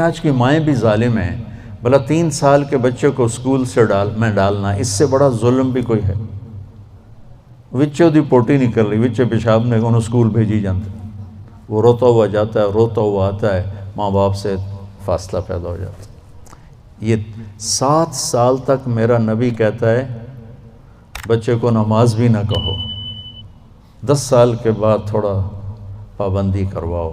آج کی مائیں بھی ظالم ہیں. بھلا 3 سال کے بچے کو اسکول سے ڈالنا اس سے بڑا ظلم بھی کوئی ہے؟ وچے دی پوٹی نہیں کر رہی، وچے پیشاب نے انہوں اسکول بھیجی جانتے، وہ روتا ہوا جاتا ہے، روتا ہوا آتا ہے، ماں باپ سے فاصلہ پیدا ہو جاتا ہے. یہ 7 سال تک میرا نبی کہتا ہے بچے کو نماز بھی نہ کہو، 10 سال کے بعد تھوڑا پابندی کرواؤ.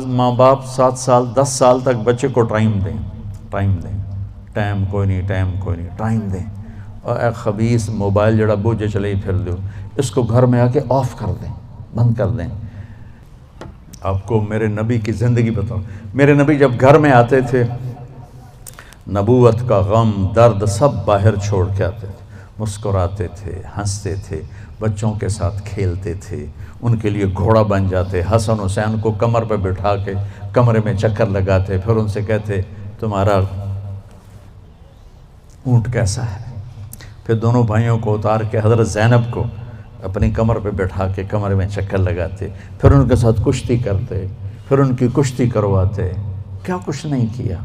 ماں باپ 7 سال 10 سال تک بچے کو ٹائم دیں، ٹائم کوئی نہیں، ٹائم دیں. اور اے خبیث موبائل جڑا بوجھے چلے ہی پھر دو، اس کو گھر میں آ کے آف کر دیں، بند کر دیں. آپ کو میرے نبی کی زندگی بتاؤ. میرے نبی جب گھر میں آتے تھے، نبوت کا غم درد سب باہر چھوڑ کے آتے تھے، مسکراتے تھے، ہنستے تھے، بچوں کے ساتھ کھیلتے تھے، ان کے لیے گھوڑا بن جاتے. حسن حسین کو کمر پہ بٹھا کے کمرے میں چکر لگاتے، پھر ان سے کہتے تمہارا اونٹ کیسا ہے. پھر دونوں بھائیوں کو اتار کے حضرت زینب کو اپنی کمر پہ بٹھا کے کمرے میں چکر لگاتے، پھر ان کے ساتھ کشتی کرتے، پھر ان کی کشتی کرواتے. کیا کچھ نہیں کیا.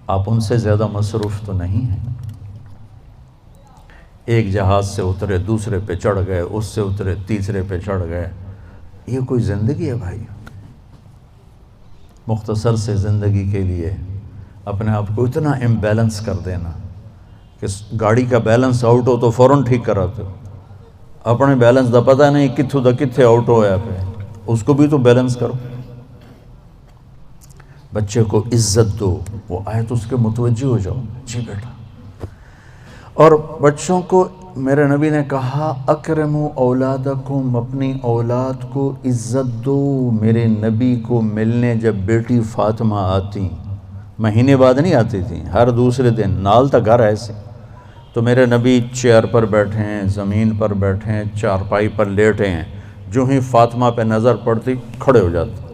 آپ ان سے زیادہ مصروف تو نہیں ہیں. ایک جہاز سے اترے، دوسرے پہ چڑھ گئے، اس سے اترے، تیسرے پہ چڑھ گئے. یہ کوئی زندگی ہے بھائی؟ مختصر سے زندگی کے لیے اپنے آپ کو اتنا امبیلنس کر دینا کہ گاڑی کا بیلنس آؤٹ ہو تو فوراً ٹھیک کراتے ہو. اپنے بیلنس دا پتہ نہیں کتھوں دا کتھے آؤٹ ہویا پہ، اس کو بھی تو بیلنس کرو. بچے کو عزت دو، وہ آئے تو اس کے متوجہ ہو جاؤ، جی بیٹا. اور بچوں کو میرے نبی نے کہا اکرموا اولادکم، اپنی اولاد کو عزت دو. میرے نبی کو ملنے جب بیٹی فاطمہ آتی، مہینے بعد نہیں آتی تھیں، ہر دوسرے دن، نال تا گھر ایسے. تو میرے نبی چیئر پر بیٹھے ہیں، زمین پر بیٹھے ہیں، چارپائی پر لیٹے ہیں، جو ہی فاطمہ پہ نظر پڑتی کھڑے ہو جاتے،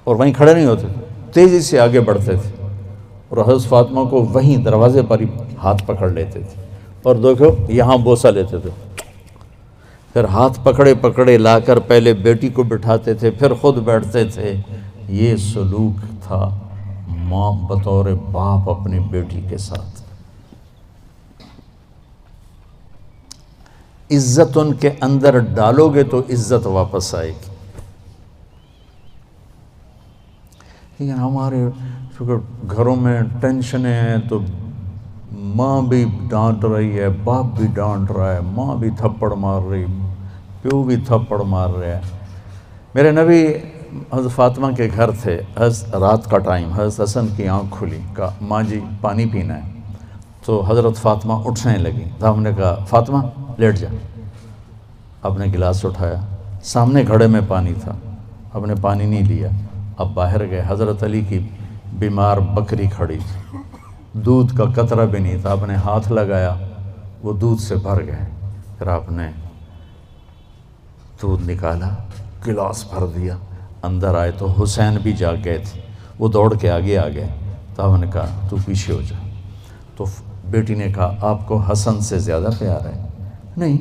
اور وہیں کھڑے نہیں ہوتے، تیزی سے آگے بڑھتے تھے، اور حضرت فاطمہ کو وہیں دروازے پر ہی ہاتھ پکڑ لیتے تھے، اور دیکھو یہاں بوسہ لیتے تھے. پھر ہاتھ پکڑے لا کر پہلے بیٹی کو بٹھاتے تھے، پھر خود بیٹھتے تھے. یہ سلوک تھا ماں بطور باپ اپنی بیٹی کے ساتھ. عزت ان کے اندر ڈالو گے تو عزت واپس آئے گی. لیکن ہمارے گھروں میں ٹینشنیں ہیں تو ماں بھی ڈانٹ رہی ہے، باپ بھی ڈانٹ رہا ہے، ماں بھی تھپڑ مار رہی، پیو بھی تھپڑ مار رہا ہے. میرے نبی حضرت فاطمہ کے گھر تھے. رات کا ٹائم، حضرت حسن کی آنکھ کھلی، کہا ماں جی پانی پینا ہے. تو حضرت فاطمہ اٹھنے لگی. تو ہم نے کہا فاطمہ لیٹ جا. آپ نے گلاس اٹھایا، سامنے گھڑے میں پانی تھا، آپ نے پانی نہیں لیا. اب باہر گئے، حضرت علی کی بیمار بکری کھڑی تھی، دودھ کا قطرہ بھی نہیں تھا. آپ نے ہاتھ لگایا، وہ دودھ سے بھر گئے. پھر آپ نے دودھ نکالا، گلاس بھر دیا. اندر آئے تو حسین بھی جاگ گئے تھے، وہ دوڑ کے آگے آ گئے. تو آپ نے کہا تو پیچھے ہو جا. تو بیٹی نے کہا آپ کو حسن سے زیادہ پیار ہے؟ نہیں،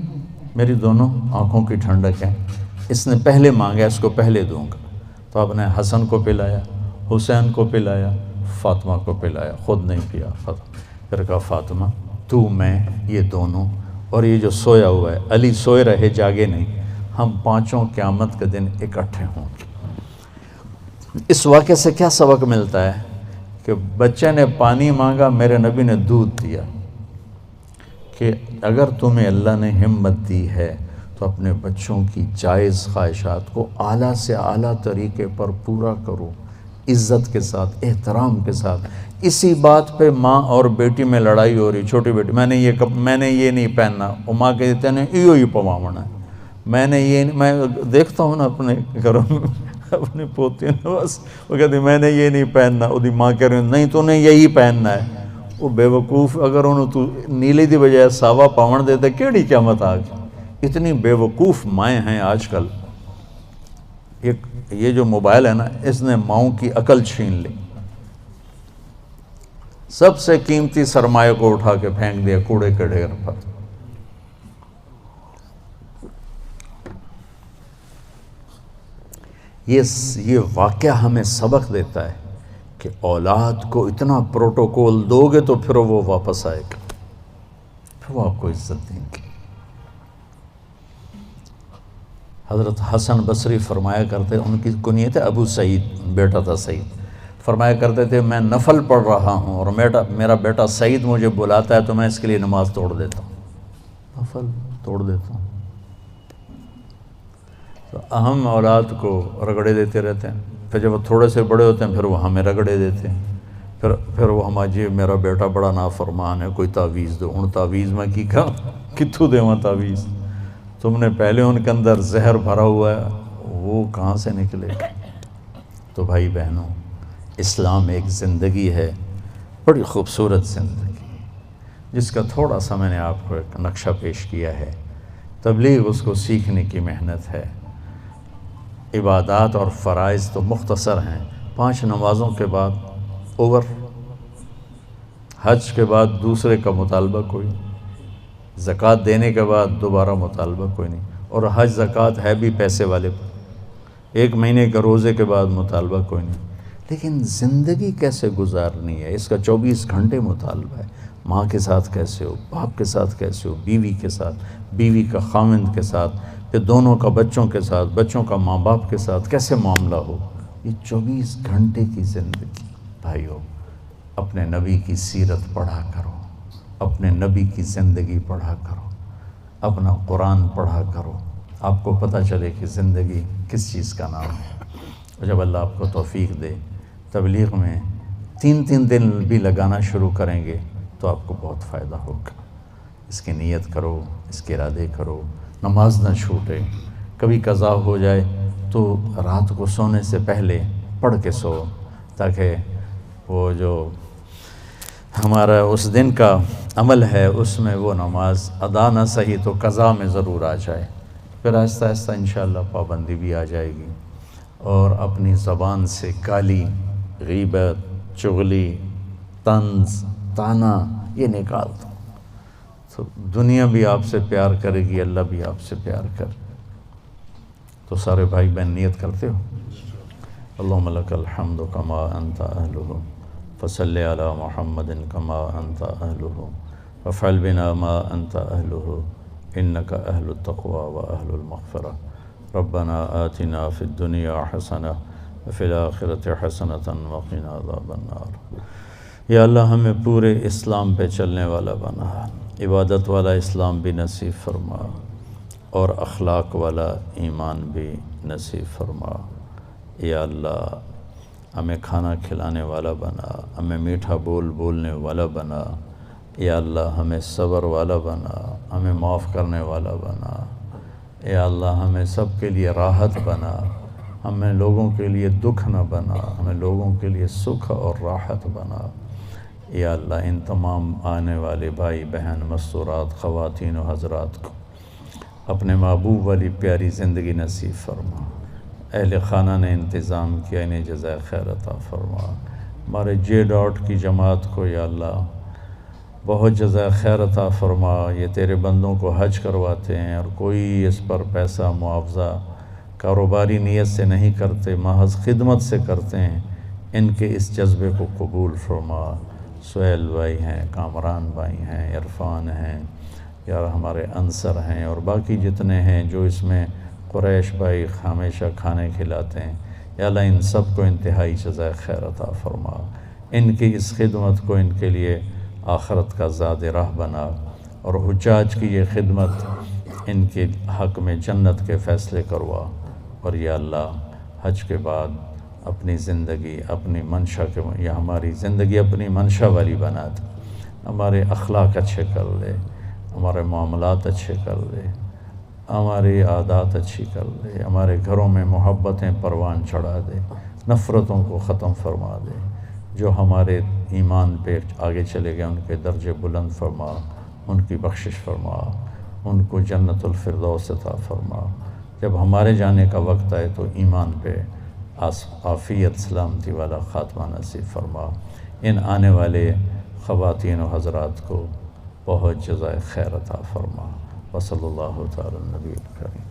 میری دونوں آنکھوں کی ٹھنڈک ہے، اس نے پہلے مانگا، اس کو پہلے دوں گا. تو آپ نے حسن کو پلایا، حسین کو پلایا، فاطمہ کو پلایا، خود نہیں پیا. پھر کہا فاطمہ تو، میں، یہ دونوں، اور یہ جو سویا ہوا ہے، علی سوئے رہے جاگے نہیں، ہم پانچوں قیامت کے دن اکٹھے ہوں گے. اس واقعے سے کیا سبق ملتا ہے؟ کہ بچے نے پانی مانگا، میرے نبی نے دودھ دیا. کہ اگر تمہیں اللہ نے ہمت دی ہے تو اپنے بچوں کی جائز خواہشات کو اعلیٰ سے اعلیٰ طریقے پر پورا کرو، عزت کے ساتھ، احترام کے ساتھ. اسی بات پہ ماں اور بیٹی میں لڑائی ہو رہی. چھوٹی بیٹی میں نے یہ نہیں پہننا، وہ ماں کہتے ہیں ایو ہی پواونا ہے. میں دیکھتا ہوں نا اپنے گھروں میں اپنی پوتی بس وہ کہتی میں نے یہ نہیں پہننا، وہ ماں کہہ رہی نہیں تو نے یہی پہننا ہے. وہ بے وقوف، اگر انہوں تو نیلے دی بجائے ساوا پاون دیتے کیڑی قیامت آ گئی. اتنی بے وقوف مائیں ہیں آج کل. یہ جو موبائل ہے نا، اس نے ماؤں کی عقل چھین لی. سب سے قیمتی سرمایہ کو اٹھا کے پھینک دیا کوڑے کے ڈھیر پر. یہ واقعہ ہمیں سبق دیتا ہے کہ اولاد کو اتنا پروٹوکول دو گے تو پھر وہ واپس آئے گا، پھر وہ آپ کو عزت دیں گے۔ حضرت حسن بصری فرمایا کرتے، ان کی کنیت ہے ابو سعید، بیٹا تھا سعید، فرمایا کرتے تھے میں نفل پڑھ رہا ہوں اور میرا بیٹا سعید مجھے بلاتا ہے تو میں اس کے لیے نماز توڑ دیتا ہوں، نفل توڑ دیتا ہوں۔ تو اہم اولاد کو رگڑے دیتے رہتے ہیں، پھر جب وہ تھوڑے سے بڑے ہوتے ہیں پھر وہ ہمیں رگڑے دیتے ہیں، پھر وہ ہمارا جی میرا بیٹا بڑا نافرمان ہے، کوئی تعویذ دو، ان تعویذ میں کی کہا کتھو دے وہاں تعویذ، تم نے پہلے ان کے اندر زہر بھرا ہوا ہے، وہ کہاں سے نکلے؟ تو بھائی بہنوں، اسلام ایک زندگی ہے، بڑی خوبصورت زندگی، جس کا تھوڑا سا میں نے آپ کو ایک نقشہ پیش کیا ہے۔ تبلیغ اس کو سیکھنے کی محنت ہے۔ عبادات اور فرائض تو مختصر ہیں، 5 نمازوں کے بعد اوور، حج کے بعد دوسرے کا مطالبہ کوئی نہیں، زکوٰۃ دینے کے بعد دوبارہ مطالبہ کوئی نہیں، اور حج زکوٰۃ ہے بھی پیسے والے پر، 1 مہینے کے روزے کے بعد مطالبہ کوئی نہیں۔ لیکن زندگی کیسے گزارنی ہے، اس کا 24 گھنٹے مطالبہ ہے۔ ماں کے ساتھ کیسے ہو، باپ کے ساتھ کیسے ہو، بیوی کے ساتھ، بیوی کا خاوند کے ساتھ، پھر دونوں کا بچوں کے ساتھ، بچوں کا ماں باپ کے ساتھ کیسے معاملہ ہو، یہ 24 گھنٹے کی زندگی۔ بھائیو، اپنے نبی کی سیرت پڑھا کرو، اپنے نبی کی زندگی پڑھا کرو، اپنا قرآن پڑھا کرو، آپ کو پتہ چلے کہ زندگی کس چیز کا نام ہے۔ اور جب اللہ آپ کو توفیق دے، تبلیغ میں 3 دن بھی لگانا شروع کریں گے تو آپ کو بہت فائدہ ہوگا۔ اس کی نیت کرو، اس کے ارادے کرو، نماز نہ چھوٹے، کبھی قضا ہو جائے تو رات کو سونے سے پہلے پڑھ کے سو، تاکہ وہ جو ہمارا اس دن کا عمل ہے اس میں وہ نماز ادا نہ صحیح تو قضا میں ضرور آ جائے، پھر آہستہ آہستہ انشاءاللہ پابندی بھی آ جائے گی، اور اپنی زبان سے گالی، غیبت، چغلی، طنز، طعنہ یہ نکال دو، تو دنیا بھی آپ سے پیار کرے گی، اللہ بھی آپ سے پیار کرے۔ تو سارے بھائی بہن نیت کرتے ہو؟ اللہم لک الحمد کما انت اہلہ فصلی علی محمد کما انت اہلہ وفعل بنا ما انت اہلہ انک اہل التقوی و اہل المغفرہ ربنا آتنا فی الدنیا حسنہ وفی الآخرۃ حسنۃ وقنا عذاب النار۔ یا اللہ ہمیں پورے اسلام پہ چلنے والا بنا، عبادت والا اسلام بھی نصیب فرما، اور اخلاق والا ایمان بھی نصیب فرما۔ یا اللہ ہمیں کھانا کھلانے والا بنا، ہمیں میٹھا بولنے والا بنا۔ یا اللہ ہمیں صبر والا بنا، ہمیں معاف کرنے والا بنا۔ یا اللہ ہمیں سب کے لیے راحت بنا، ہمیں لوگوں کے لیے دکھ نہ بنا، ہمیں لوگوں کے لیے سکھ اور راحت بنا۔ یا اللہ ان تمام آنے والے بھائی بہن، مستورات، خواتین و حضرات کو اپنے محبوب والی پیاری زندگی نصیب فرما۔ اہل خانہ نے انتظام کیا، انہیں جزائے خیر عطا فرما۔ ہمارے J کی جماعت کو یا اللہ بہت جزائے خیر عطا فرما۔ یہ تیرے بندوں کو حج کرواتے ہیں اور کوئی اس پر پیسہ معاوضہ کاروباری نیت سے نہیں کرتے، محض خدمت سے کرتے ہیں، ان کے اس جذبے کو قبول فرما۔ سہیل بھائی ہیں، کامران بھائی ہیں، عرفان ہیں، یا ہمارے انصر ہیں، اور باقی جتنے ہیں جو اس میں قریش بھائی ہمیشہ کھانے کھلاتے ہیں، یا اللہ ان سب کو انتہائی جزائے خیر عطا فرما۔ ان کی اس خدمت کو ان کے لیے آخرت کا زاد راہ بنا، اور حجاج کی یہ خدمت ان کے حق میں جنت کے فیصلے کروا۔ اور یا اللہ حج کے بعد اپنی زندگی اپنی منشا کے، یا ہماری زندگی اپنی منشا والی بنا دے، ہمارے اخلاق اچھے کر لے، ہمارے معاملات اچھے کر لے، ہماری عادات اچھی کر دے، ہمارے گھروں میں محبتیں پروان چڑھا دے، نفرتوں کو ختم فرما دے۔ جو ہمارے ایمان پہ آگے چلے گئے ان کے درجے بلند فرما، ان کی بخشش فرما، ان کو جنت الفردوس عطا فرما۔ جب ہمارے جانے کا وقت آئے تو ایمان پہ عافیت سلامتی والا خاتمہ نصیب فرما۔ ان آنے والے خواتین و حضرات کو بہت جزائے خیر عطا فرما۔ وصلی اللہ تعالی النبی الکریم۔